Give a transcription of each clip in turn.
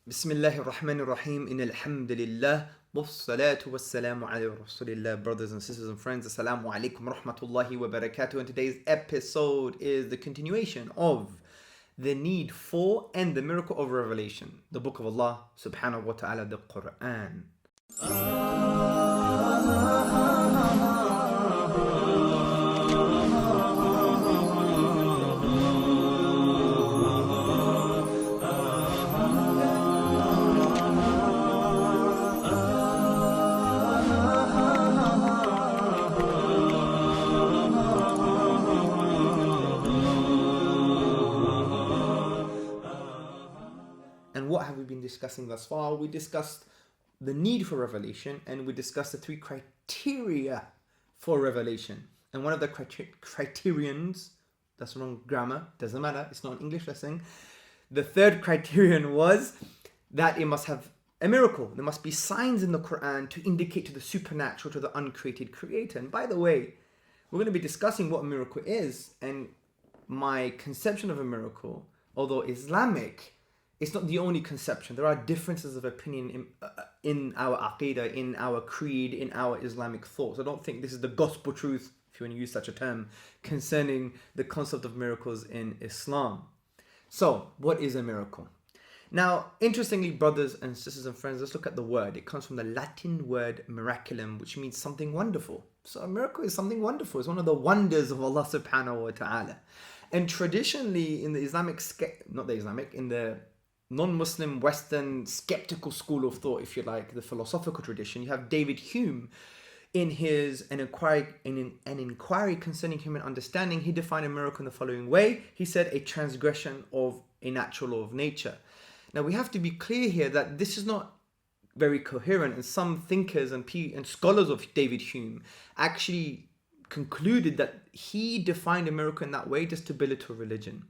Bismillahir Rahmanir Rahim. In Alhamdulillah. Wassalatu wassalamu ala Rasulillah. Brothers and sisters and friends, Assalamu alaikum rahmatullahi wa barakatuh. And today's episode is the continuation of the need for and the miracle of revelation, the book of Allah subhanahu wa ta'ala, the Qur'an. And what have we been discussing thus far? We discussed the need for revelation, and we discussed the three criteria for revelation. And one of the criterions, that's wrong grammar, doesn't matter, it's not an English lesson. The third criterion was that it must have a miracle. There must be signs in the Qur'an to indicate to the supernatural, to the uncreated creator. And by the way, we're going to be discussing what a miracle is, and my conception of a miracle, although Islamic, it's not the only conception. There are differences of opinion in our aqidah, in our creed, in our Islamic thoughts. I don't think this is the gospel truth, if you want to use such a term, concerning the concept of miracles in Islam. So, what is a miracle? Now, interestingly, brothers and sisters and friends, let's look at the word. It comes from the Latin word miraculum, which means something wonderful. So a miracle is something wonderful. It's one of the wonders of Allah subhanahu wa ta'ala. And traditionally, in the in the non-Muslim Western skeptical school of thought, if you like, the philosophical tradition, you have David Hume in an inquiry concerning human understanding. He defined a miracle in the following way. He said a transgression of a natural law of nature. Now we have to be clear here that this is not very coherent, and some thinkers and scholars of David Hume actually concluded that he defined a miracle in that way just to belittle religion,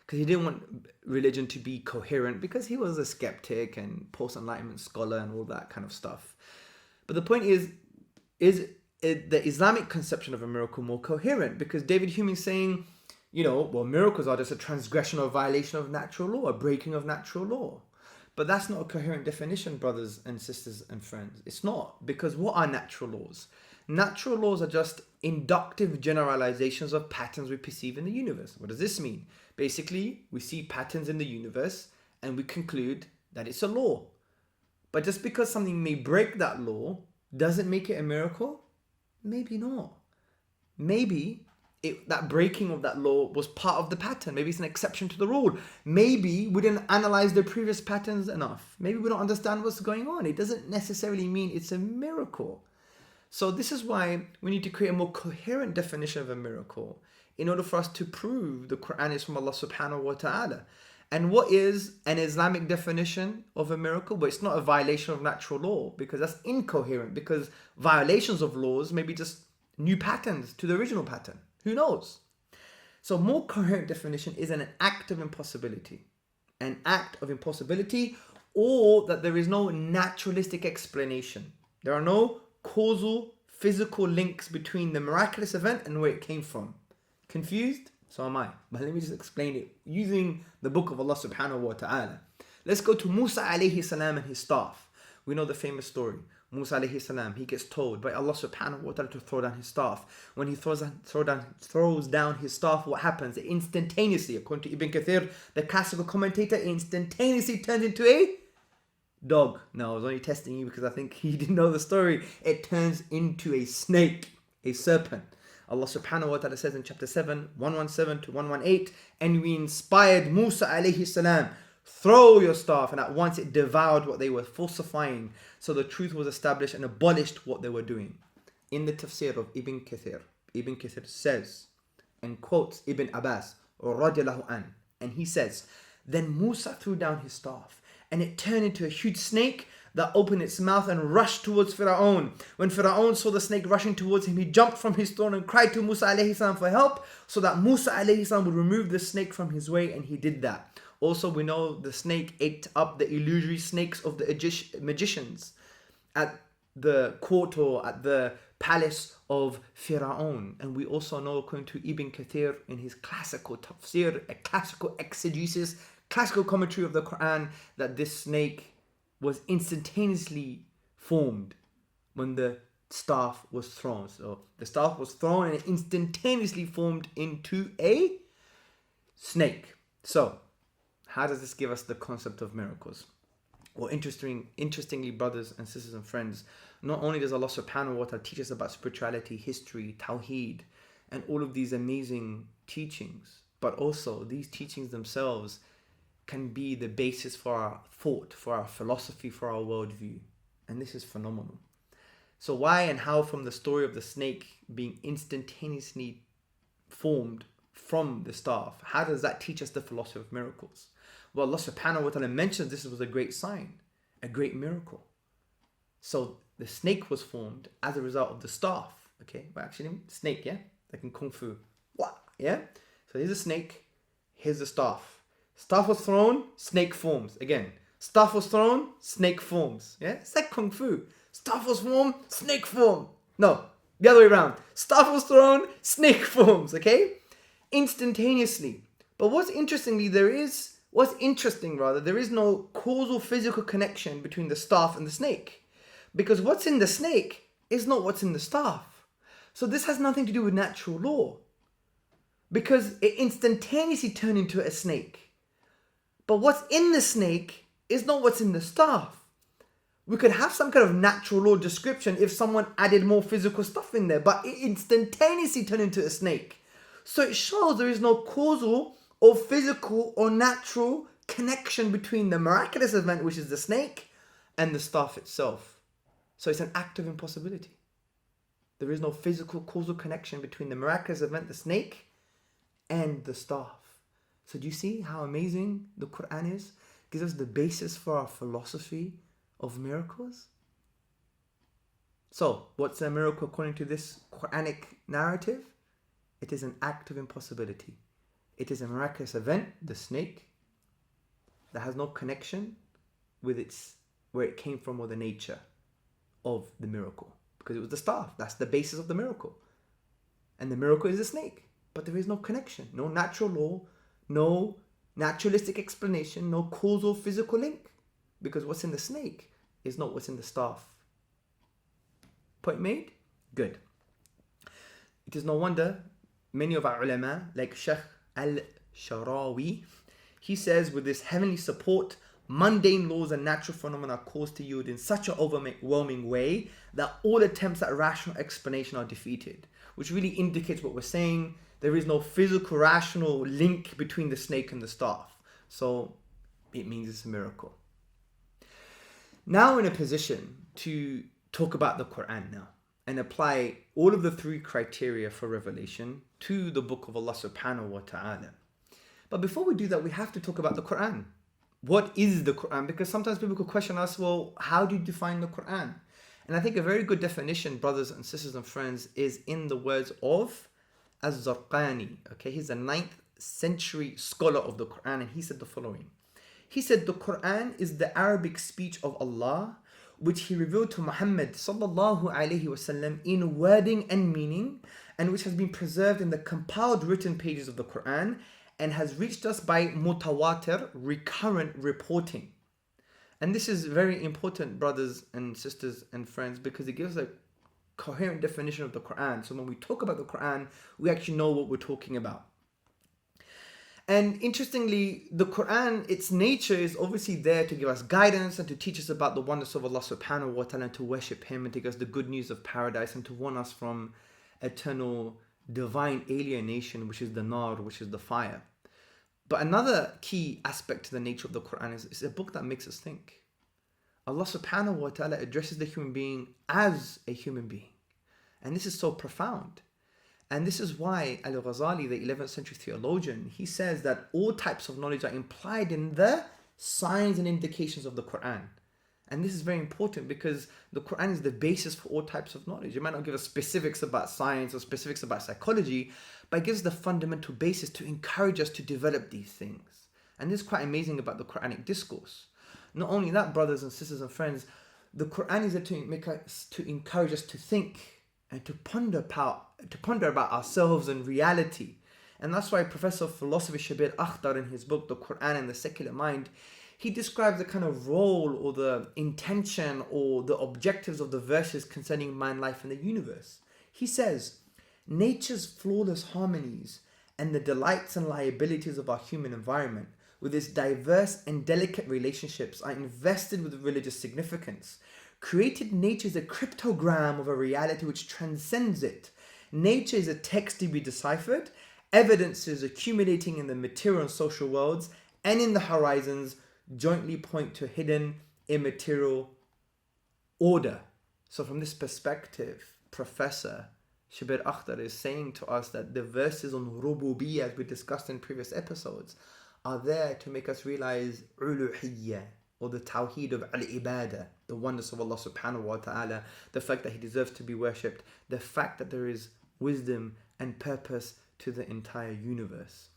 because he didn't want religion to be coherent, because he was a skeptic and post-enlightenment scholar and all that kind of stuff. But the point is the Islamic conception of a miracle more coherent? Because David Hume is saying, miracles are just a transgression or violation of natural law, a breaking of natural law. But that's not a coherent definition, brothers and sisters and friends. It's not, because what are natural laws? Natural laws are just inductive generalizations of patterns we perceive in the universe. What does this mean? Basically, we see patterns in the universe and we conclude that it's a law. But just because something may break that law, does it make it a miracle? Maybe not. Maybe that breaking of that law was part of the pattern. Maybe it's an exception to the rule. Maybe we didn't analyze the previous patterns enough. Maybe we don't understand what's going on. It doesn't necessarily mean it's a miracle. So this is why we need to create a more coherent definition of a miracle in order for us to prove the Qur'an is from Allah subhanahu wa ta'ala. And what is an Islamic definition of a miracle? Well, it's not a violation of natural law, because that's incoherent, because violations of laws may be just new patterns to the original pattern. Who knows? So more coherent definition is an act of impossibility. An act of impossibility, or that there is no naturalistic explanation. There are no causal, physical links between the miraculous event and where it came from. Confused? So am I. But let me just explain it using the book of Allah subhanahu wa ta'ala. Let's go to Musa alayhi salam and his staff. We know the famous story. Musa alayhi salam, he gets told by Allah subhanahu wa ta'ala to throw down his staff. When he throws down his staff, what happens? It instantaneously, according to Ibn Kathir, the classical commentator, instantaneously turns into a dog. No, I was only testing you because I think he didn't know the story. It turns into a snake, a serpent. Allah subhanahu wa ta'ala says in chapter 7, 117 to 118, and we inspired Musa alayhi salam, throw your staff, and at once it devoured what they were falsifying. So the truth was established and abolished what they were doing. In the tafsir of Ibn Kathir says, and quotes Ibn Abbas, radiallahu an, and he says, then Musa threw down his staff, and it turned into a huge snake that opened its mouth and rushed towards Fir'aun. When Fir'aun saw the snake rushing towards him, he jumped from his throne and cried to Musa alayhi salam for help, so that Musa alayhi salam would remove the snake from his way, and he did that. Also, we know the snake ate up the illusory snakes of the magicians at the court or at the palace of Fir'aun. And we also know, according to Ibn Kathir in his classical tafsir, a classical exegesis, classical commentary of the Qur'an that this snake was instantaneously formed when the staff was thrown. So the staff was thrown and it instantaneously formed into a snake. So how does this give us the concept of miracles? Well, interestingly, brothers and sisters and friends, not only does Allah subhanahu wa ta'ala teach us about spirituality, history, tawheed, and all of these amazing teachings, but also these teachings themselves can be the basis for our thought, for our philosophy, for our worldview. And this is phenomenal. So why and how from the story of the snake being instantaneously formed from the staff, how does that teach us the philosophy of miracles? Well, Allah subhanahu wa ta'ala mentions this was a great sign, a great miracle. So the snake was formed as a result of the staff. Okay, well actually, snake, yeah? Like in Kung Fu. What? Yeah? So here's a snake, here's the staff. Staff was thrown, snake forms. Again, staff was thrown, snake forms. Yeah? It's like Kung Fu. Staff was formed, snake form. No, the other way around. Staff was thrown, snake forms. Okay? Instantaneously. But what's interesting, there is no causal physical connection between the staff and the snake. Because what's in the snake is not what's in the staff. So this has nothing to do with natural law. Because it instantaneously turned into a snake. But what's in the snake is not what's in the staff. We could have some kind of natural law description if someone added more physical stuff in there, but it instantaneously turned into a snake. So it shows there is no causal or physical or natural connection between the miraculous event, which is the snake, and the staff itself. So it's an act of impossibility. There is no physical causal connection between the miraculous event, the snake, and the staff. So do you see how amazing the Qur'an is? It gives us the basis for our philosophy of miracles. So what's a miracle according to this Quranic narrative? It is an act of impossibility. It is a miraculous event, the snake, that has no connection with where it came from or the nature of the miracle. Because it was the staff. That's the basis of the miracle. And the miracle is the snake. But there is no connection, no natural law, no naturalistic explanation, no causal physical link. Because what's in the snake is not what's in the staff. Point made? Good. It is no wonder many of our ulama, like Sheikh al-Sharawi, he says, with this heavenly support, mundane laws and natural phenomena are caused to yield in such an overwhelming way that all attempts at rational explanation are defeated, which really indicates what we're saying. There is no physical, rational link between the snake and the staff. So it means it's a miracle. Now we're in a position to talk about the Qur'an now and apply all of the three criteria for revelation to the book of Allah subhanahu wa ta'ala. But before we do that, we have to talk about the Qur'an. What is the Qur'an? Because sometimes people could question us, well, how do you define the Qur'an? And I think a very good definition, brothers and sisters and friends, is in the words of Az-Zarqani. Okay, he's a 9th century scholar of the Qur'an, and he said the following. He said, the Qur'an is the Arabic speech of Allah, which he revealed to Muhammad sallallahu alaihi wasallam in wording and meaning, and which has been preserved in the compiled written pages of the Qur'an, and has reached us by mutawatir, recurrent reporting. And this is very important, brothers and sisters and friends, because it gives a coherent definition of the Qur'an. So when we talk about the Qur'an, we actually know what we're talking about. And interestingly, the Qur'an, its nature is obviously there to give us guidance and to teach us about the oneness of Allah subhanahu wa ta'ala, and to worship Him, and to give us the good news of paradise, and to warn us from eternal divine alienation, which is the nar, which is the fire. But another key aspect to the nature of the Qur'an is it's a book that makes us think. Allah subhanahu wa ta'ala addresses the human being as a human being. And this is so profound. And this is why Al-Ghazali, the 11th century theologian, he says that all types of knowledge are implied in the signs and indications of the Qur'an. And this is very important because the Qur'an is the basis for all types of knowledge. It might not give us specifics about science or specifics about psychology, but it gives the fundamental basis to encourage us to develop these things. And this is quite amazing about the Quranic discourse. Not only that, brothers and sisters and friends, the Qur'an is there to encourage us to think and to ponder about ourselves and reality. And that's why Professor of Philosophy Shabir Akhtar, in his book, The Qur'an and the Secular Mind, he describes the kind of role or the intention or the objectives of the verses concerning man, life, and the universe. He says, nature's flawless harmonies and the delights and liabilities of our human environment, with its diverse and delicate relationships, are invested with religious significance. Created nature is a cryptogram of a reality which transcends it. Nature is a text to be deciphered, evidences accumulating in the material and social worlds and in the horizons jointly point to a hidden immaterial order. So from this perspective, Professor Shabir Akhtar is saying to us that the verses on Rububiyyah, as we discussed in previous episodes, are there to make us realize uluhiyyah, or the tawheed of al-ibadah, the oneness of Allah subhanahu wa ta'ala, the fact that He deserves to be worshipped, the fact that there is wisdom and purpose to the entire universe.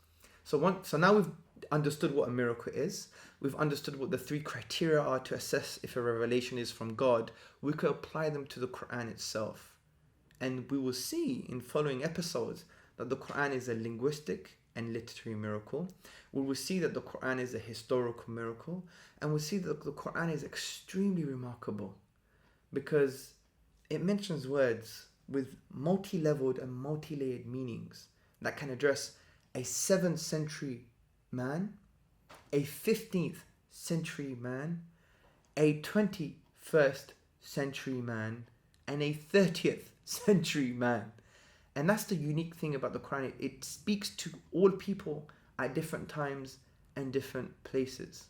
So now we've understood what a miracle is, we've understood what the three criteria are to assess if a revelation is from God, we could apply them to the Qur'an itself. And we will see in following episodes that the Qur'an is a linguistic and literary miracle. We will see that the Qur'an is a historical miracle, and we'll see that the Qur'an is extremely remarkable because it mentions words with multi-leveled and multi-layered meanings that can address a 7th century man, a 15th century man, a 21st century man, and a 30th century man. And that's the unique thing about the Quran. It speaks to all people at different times and different places.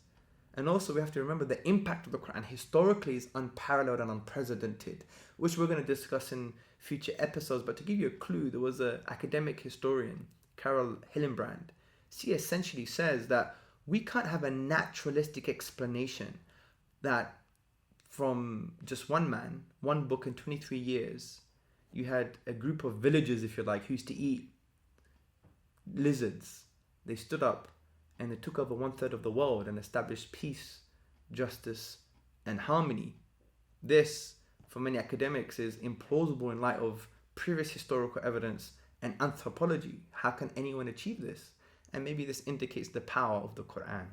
And also we have to remember the impact of the Quran historically is unparalleled and unprecedented, which we're going to discuss in future episodes. But to give you a clue, there was an academic historian, Carol Hillenbrand. She essentially says that we can't have a naturalistic explanation that from just one man, one book in 23 years, you had a group of villagers, if you like, who used to eat lizards. They stood up and they took over 1/3 of the world and established peace, justice, and harmony. This, for many academics, is implausible in light of previous historical evidence and anthropology. How can anyone achieve this? And maybe this indicates the power of the Quran.